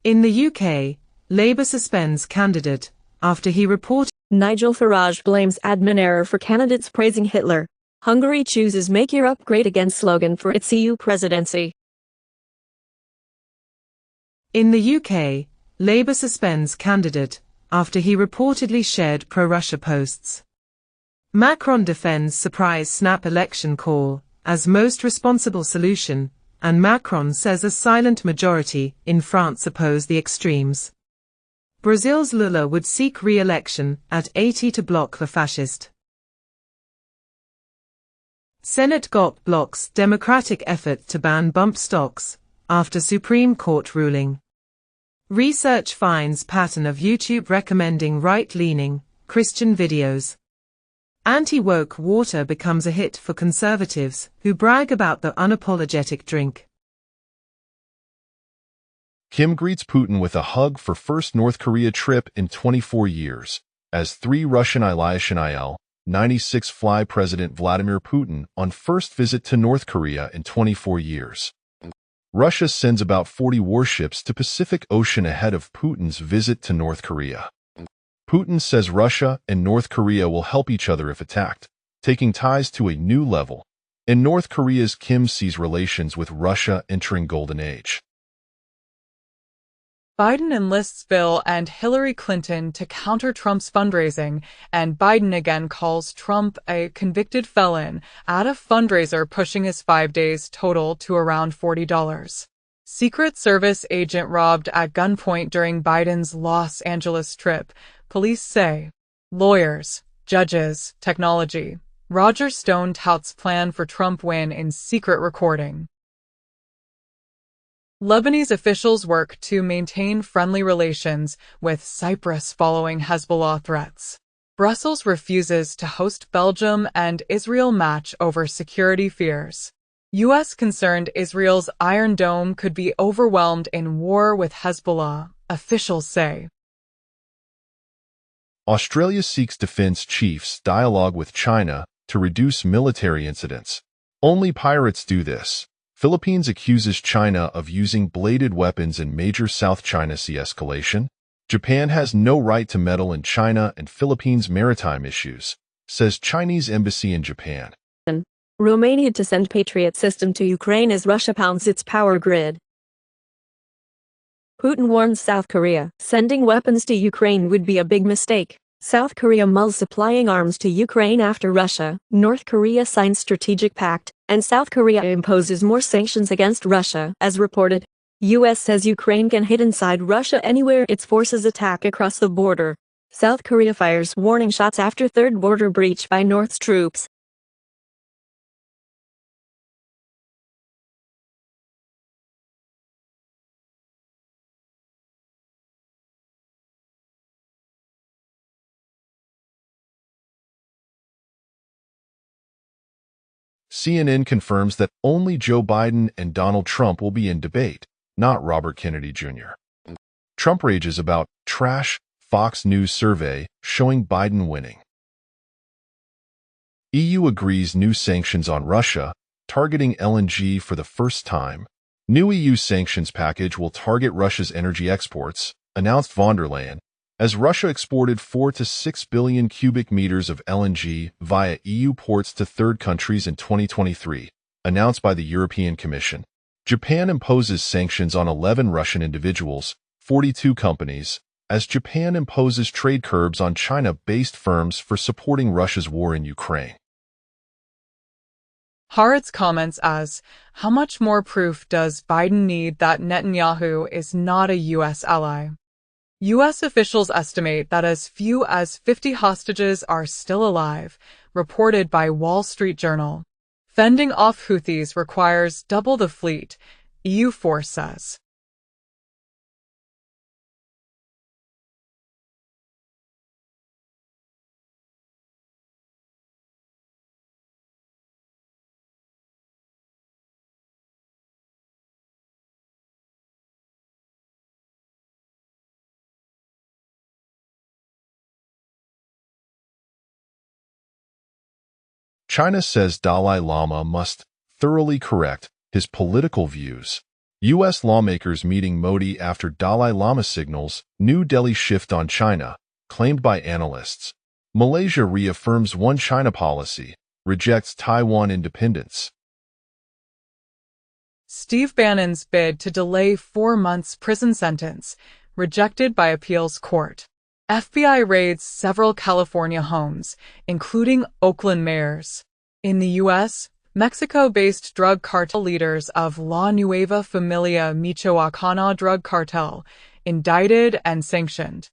In the UK, Labour suspends candidate after he reported. Nigel Farage blames admin error for candidates praising Hitler. Hungary chooses Make Europe Great Again slogan for its EU presidency. In the UK, Labour suspends candidate after he reportedly shared pro-Russia posts. Macron defends surprise snap election call as most responsible solution, and Macron says a silent majority in France oppose the extremes. Brazil's Lula would seek re-election at 80 to block the fascist. Senate GOP blocks Democratic effort to ban bump stocks after Supreme Court ruling. Research finds pattern of YouTube recommending right-leaning Christian videos. Anti-woke water becomes a hit for conservatives who brag about the unapologetic drink. Kim greets Putin with a hug for first North Korea trip in 24 years, as three Russian Il-96 fly President Vladimir Putin on first visit to North Korea in 24 years. Russia sends about 40 warships to Pacific Ocean ahead of Putin's visit to North Korea. Putin says Russia and North Korea will help each other if attacked, taking ties to a new level. In North Korea's Kim sees relations with Russia entering golden age. Biden enlists Bill and Hillary Clinton to counter Trump's fundraising, and Biden again calls Trump a convicted felon at a fundraiser, pushing his 5 days total to around $40. Secret Service agent robbed at gunpoint during Biden's Los Angeles trip, police say. Lawyers, judges, technology. Roger Stone touts plan for Trump win in secret recording. Lebanese officials work to maintain friendly relations with Cyprus following Hezbollah threats. Brussels refuses to host Belgium and Israel match over security fears. U.S. concerned Israel's Iron Dome could be overwhelmed in war with Hezbollah, officials say. Australia seeks defense chiefs dialogue with China to reduce military incidents. Only pirates do this. Philippines accuses China of using bladed weapons in major South China Sea escalation. Japan has no right to meddle in China and Philippines' maritime issues, says Chinese embassy in Japan. Romania to send Patriot system to Ukraine as Russia pounds its power grid. Putin warns South Korea, sending weapons to Ukraine would be a big mistake. South Korea mulls supplying arms to Ukraine after Russia, North Korea signs strategic pact, and South Korea imposes more sanctions against Russia, as reported. U.S. says Ukraine can hit inside Russia anywhere its forces attack across the border. South Korea fires warning shots after third border breach by North's troops. CNN confirms that only Joe Biden and Donald Trump will be in debate, not Robert Kennedy Jr. Trump rages about trash Fox News survey showing Biden winning. EU agrees new sanctions on Russia, targeting LNG for the first time. New EU sanctions package will target Russia's energy exports, announced von der Leyen, as Russia exported 4 to 6 billion cubic meters of LNG via EU ports to third countries in 2023, announced by the European Commission. Japan imposes sanctions on 11 Russian individuals, 42 companies, as Japan imposes trade curbs on China-based firms for supporting Russia's war in Ukraine. Haaretz comments as, how much more proof does Biden need that Netanyahu is not a U.S. ally? U.S. officials estimate that as few as 50 hostages are still alive, reported by Wall Street Journal. Fending off Houthis requires double the fleet, EU force says. China says Dalai Lama must thoroughly correct his political views. U.S. lawmakers meeting Modi after Dalai Lama signals New Delhi shift on China, claimed by analysts. Malaysia reaffirms One China policy, rejects Taiwan independence. Steve Bannon's bid to delay 4 months prison sentence, rejected by appeals court. FBI raids several California homes, including Oakland mayor's. In the U.S., Mexico-based drug cartel leaders of La Nueva Familia Michoacana drug cartel, indicted and sanctioned.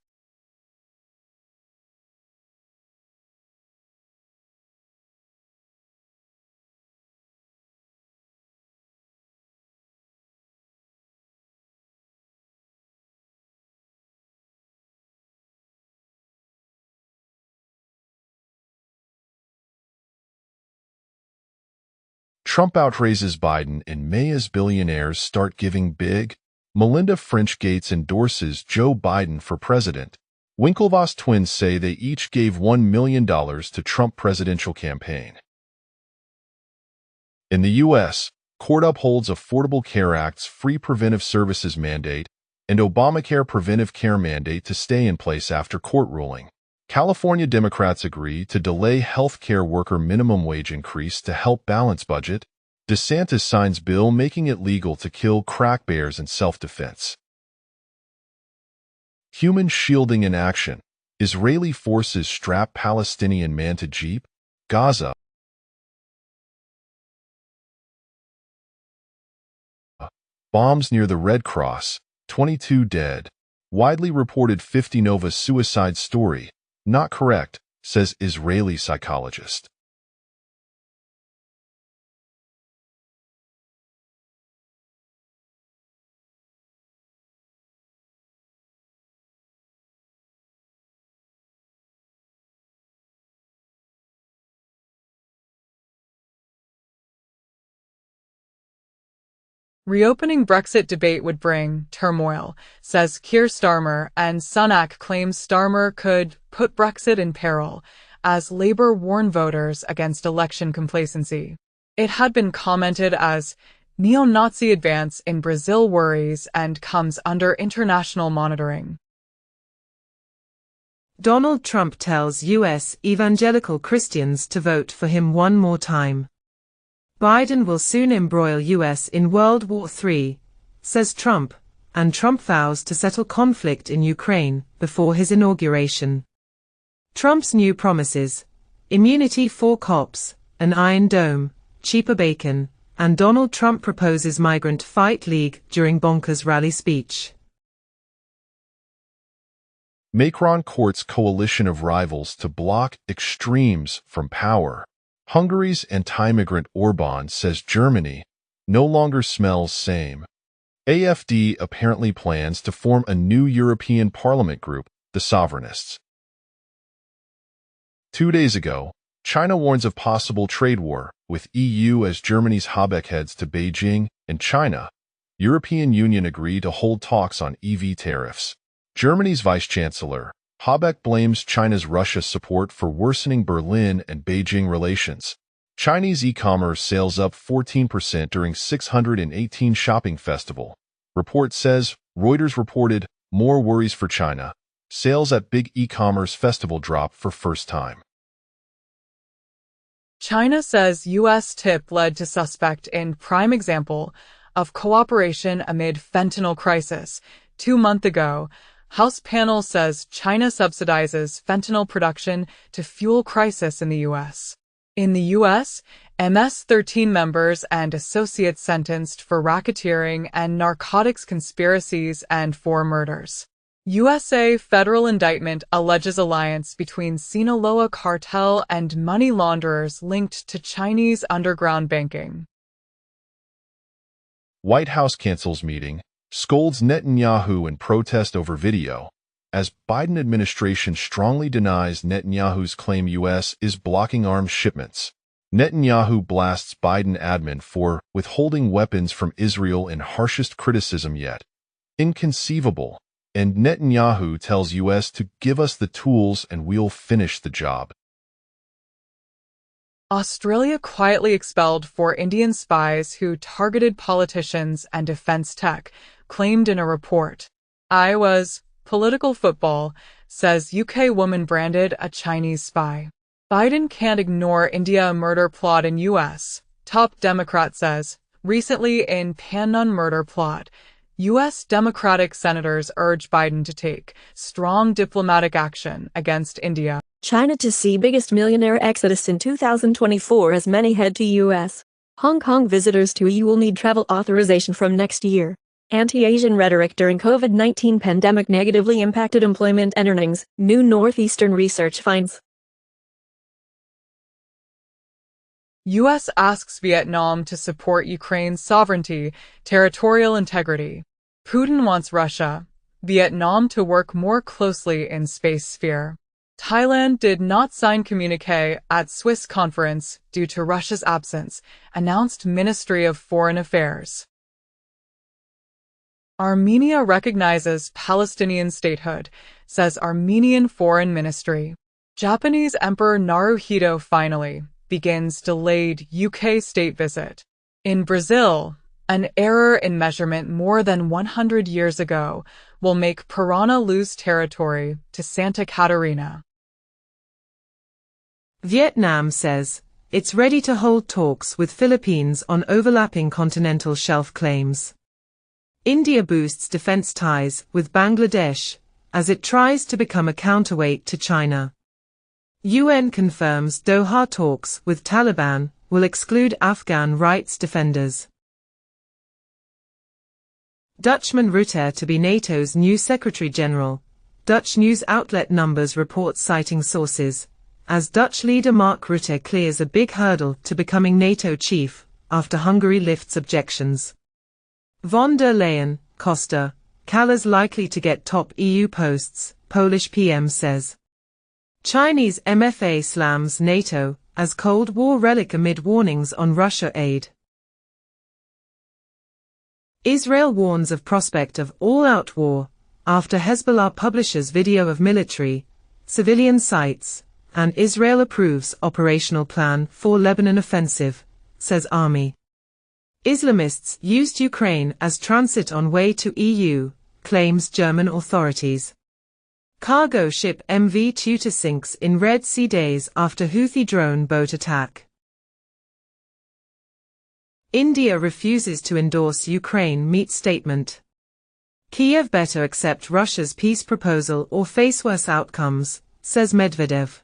Trump outraises Biden in May as billionaires start giving big. Melinda French Gates endorses Joe Biden for president. Winklevoss twins say they each gave $1 million to Trump presidential campaign. In the U.S., court upholds Affordable Care Act's free preventive services mandate and Obamacare preventive care mandate to stay in place after court ruling. California Democrats agree to delay health care worker minimum wage increase to help balance budget. DeSantis signs bill making it legal to kill crack bears in self-defense. Human shielding in action. Israeli forces strap Palestinian man to jeep. Gaza. Bombs near the Red Cross. 22 dead. Widely reported 50 Nova suicide story. Not correct, says Israeli psychologist. Reopening Brexit debate would bring turmoil, says Keir Starmer, and Sunak claims Starmer could put Brexit in peril, as Labour warned voters against election complacency. It had been commented as neo-Nazi advance in Brazil worries and comes under international monitoring. Donald Trump tells U.S. evangelical Christians to vote for him one more time. Biden will soon embroil U.S. in World War III, says Trump, and Trump vows to settle conflict in Ukraine before his inauguration. Trump's new promises: immunity for cops, an Iron Dome, cheaper bacon, and Donald Trump proposes Migrant Fight League during Bonkers rally speech. Macron courts coalition of rivals to block extremes from power. Hungary's anti-migrant Orban says Germany no longer smells same. AfD apparently plans to form a new European Parliament group, the Sovereignists. 2 days ago, China warns of possible trade war, with EU as Germany's Habeck heads to Beijing and China. European Union agree to hold talks on EV tariffs. Germany's Vice-Chancellor Habeck blames China's Russia support for worsening Berlin and Beijing relations. Chinese e-commerce sales up 14% during 618 shopping festival. Report says Reuters reported more worries for China. Sales at big e-commerce festival drop for first time. China says U.S. tip led to suspect in prime example of cooperation amid fentanyl crisis. 2 months ago, House panel says China subsidizes fentanyl production to fuel crisis in the U.S. In the U.S., MS-13 members and associates sentenced for racketeering and narcotics conspiracies and 4 murders. USA federal indictment alleges alliance between Sinaloa cartel and money launderers linked to Chinese underground banking. White House cancels meeting. Scolds Netanyahu in protest over video, as Biden administration strongly denies Netanyahu's claim U.S. is blocking arms shipments. Netanyahu blasts Biden admin for withholding weapons from Israel in harshest criticism yet. Inconceivable. And Netanyahu tells U.S. to give us the tools and we'll finish the job. Australia quietly expelled 4 Indian spies who targeted politicians and defense tech, claimed in a report. Iowa's Political Football says UK woman branded a Chinese spy. Biden can't ignore India murder plot in US. Top Democrat says, recently in Panmun murder plot, U.S. Democratic senators urge Biden to take strong diplomatic action against India. China to see biggest millionaire exodus in 2024 as many head to U.S. Hong Kong visitors to EU will need travel authorization from next year. Anti-Asian rhetoric during COVID-19 pandemic negatively impacted employment and earnings, new Northeastern research finds. U.S. asks Vietnam to support Ukraine's sovereignty, territorial integrity. Putin wants Russia, Vietnam to work more closely in space sphere. Thailand did not sign communique at Swiss conference due to Russia's absence, announced Ministry of Foreign Affairs. Armenia recognizes Palestinian statehood, says Armenian Foreign Ministry. Japanese Emperor Naruhito finally begins delayed UK state visit. In Brazil, an error in measurement more than 100 years ago will make Piranha lose territory to Santa Catarina. Vietnam says it's ready to hold talks with Philippines on overlapping continental shelf claims. India boosts defense ties with Bangladesh as it tries to become a counterweight to China. UN confirms Doha talks with Taliban will exclude Afghan rights defenders. Dutchman Rutte to be NATO's new Secretary-General. Dutch news outlet Numbers reports citing sources, as Dutch leader Mark Rutte clears a big hurdle to becoming NATO chief after Hungary lifts objections. Von der Leyen, Costa, Kallas likely to get top EU posts, Polish PM says. Chinese MFA slams NATO as Cold War relic amid warnings on Russia aid. Israel warns of prospect of all-out war after Hezbollah publishes video of military, civilian sites, and Israel approves operational plan for Lebanon offensive, says army. Islamists used Ukraine as transit on way to EU, claims German authorities. Cargo ship MV Tutor sinks in Red Sea days after Houthi drone boat attack. India refuses to endorse Ukraine meet statement. Kiev better accept Russia's peace proposal or face worse outcomes, says Medvedev.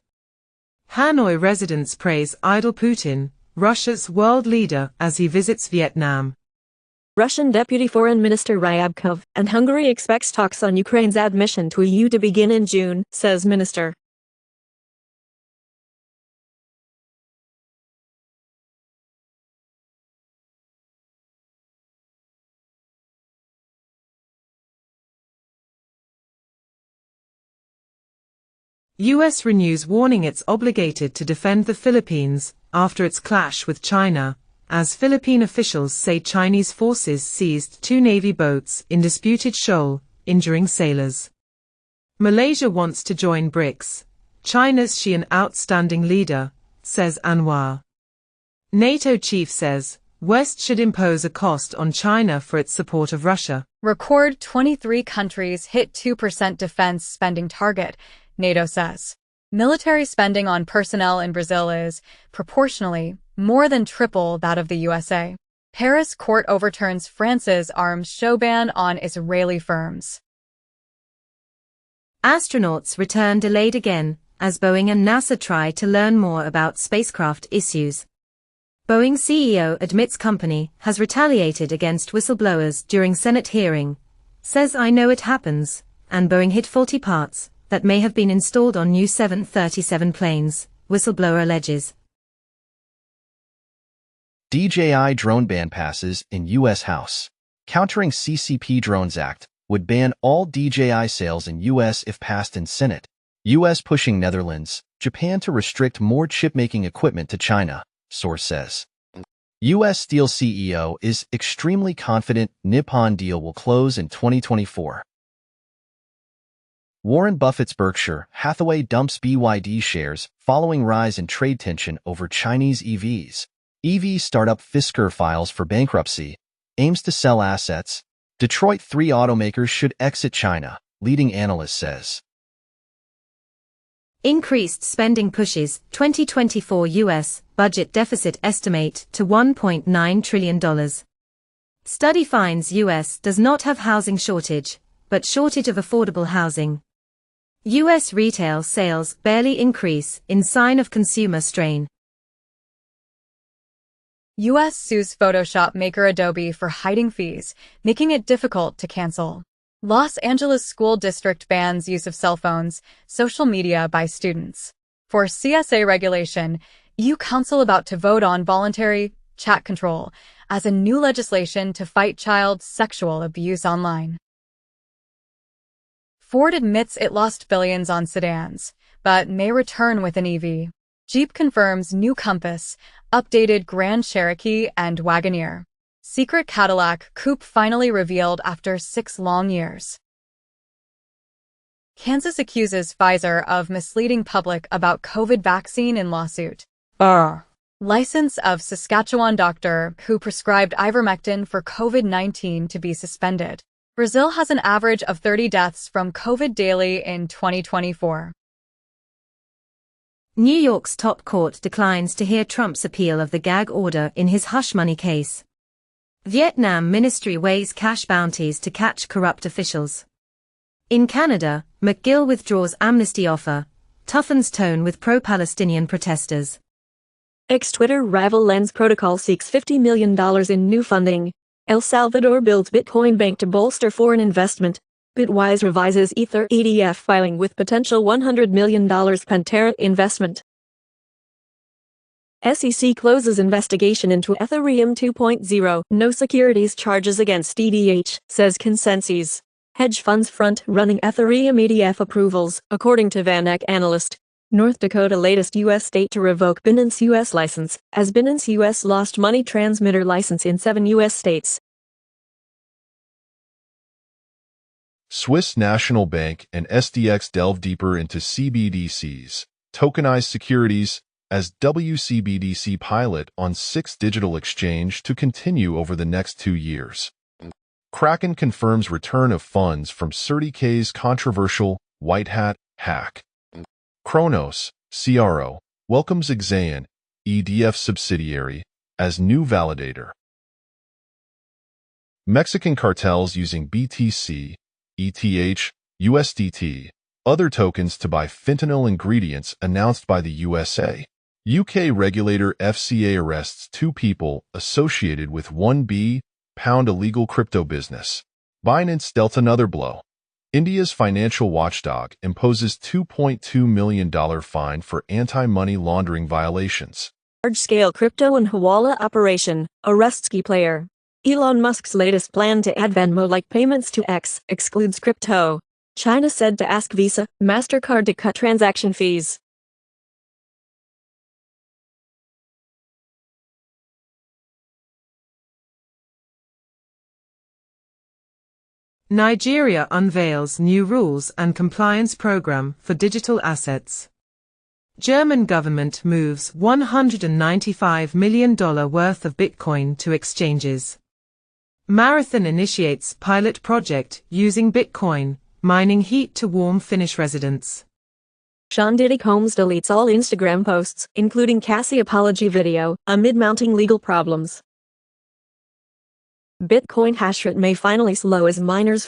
Hanoi residents praise idol Putin, Russia's world leader, as he visits Vietnam. Russian Deputy Foreign Minister Ryabkov and Hungary expects talks on Ukraine's admission to EU to begin in June, says minister. US renews warning it's obligated to defend the Philippines after its clash with China, as Philippine officials say Chinese forces seized 2 Navy boats in disputed shoal, injuring sailors. Malaysia wants to join BRICS. China's she an outstanding leader, says Anwar. NATO chief says West should impose a cost on China for its support of Russia. Record 23 countries hit 2% defense spending target, NATO says. Military spending on personnel in Brazil is, proportionally, more than triple that of the USA. Paris court overturns France's arms show ban on Israeli firms. Astronauts return delayed again, as Boeing and NASA try to learn more about spacecraft issues. Boeing CEO admits company has retaliated against whistleblowers during Senate hearing, says I know it happens, and Boeing hid faulty parts that may have been installed on new 737 planes, whistleblower alleges. DJI drone ban passes in U.S. House. Countering CCP Drones Act would ban all DJI sales in U.S. if passed in Senate. U.S. pushing Netherlands, Japan to restrict more chip-making equipment to China, source says. U.S. Steel CEO is extremely confident Nippon deal will close in 2024. Warren Buffett's Berkshire Hathaway dumps BYD shares following rise in trade tension over Chinese EVs. EV startup Fisker files for bankruptcy, aims to sell assets. Detroit 3 automakers should exit China, leading analyst says. Increased spending pushes 2024 U.S. budget deficit estimate to $1.9 trillion. Study finds U.S. does not have housing shortage, but shortage of affordable housing. U.S. retail sales barely increase in sign of consumer strain. U.S. sues Photoshop maker Adobe for hiding fees, making it difficult to cancel. Los Angeles School District bans use of cell phones, social media by students. For CSA regulation, EU Council about to vote on voluntary chat control as a new legislation to fight child sexual abuse online. Ford admits it lost billions on sedans, but may return with an EV. Jeep confirms new Compass, updated Grand Cherokee and Wagoneer. Secret Cadillac coupe finally revealed after 6 long years. Kansas accuses Pfizer of misleading public about COVID vaccine in lawsuit. License of Saskatchewan doctor who prescribed ivermectin for COVID-19 to be suspended. Brazil has an average of 30 deaths from COVID daily in 2024. New York's top court declines to hear Trump's appeal of the gag order in his hush money case. Vietnam ministry weighs cash bounties to catch corrupt officials. In Canada, McGill withdraws amnesty offer, toughens tone with pro-Palestinian protesters. Ex-Twitter rival Lens Protocol seeks $50 million in new funding. El Salvador builds Bitcoin bank to bolster foreign investment. Bitwise revises Ether ETF filing with potential $100 million Pantera investment. SEC closes investigation into Ethereum 2.0. No securities charges against ETH, says Consensus. Hedge funds front-running Ethereum ETF approvals, according to VanEck analyst. North Dakota latest U.S. state to revoke Binance U.S. license, as Binance U.S. lost money transmitter license in 7 U.S. states. Swiss National Bank and SDX delve deeper into CBDCs, tokenized securities, as WCBDC pilot on 6th digital exchange to continue over the next 2 years. Kraken confirms return of funds from CertiK's controversial White Hat hack. Kronos, CRO, welcomes Exaon, EDF subsidiary, as new validator. Mexican cartels using BTC, ETH, USDT, other tokens to buy fentanyl ingredients announced by the USA. UK regulator FCA arrests 2 people associated with £1 billion illegal crypto business. Binance dealt another blow. India's financial watchdog imposes $2.2 million fine for anti-money laundering violations. Large-scale crypto and Hawala operation, arrests key player. Elon Musk's latest plan to add Venmo-like payments to X excludes crypto. China said to ask Visa, MasterCard to cut transaction fees. Nigeria unveils new rules and compliance program for digital assets. German government moves $195 million worth of Bitcoin to exchanges. Marathon initiates pilot project using Bitcoin, mining heat to warm Finnish residents. Sean Diddy Combs deletes all Instagram posts, including Cassie apology video, amid mounting legal problems. Bitcoin hashrate may finally slow as miners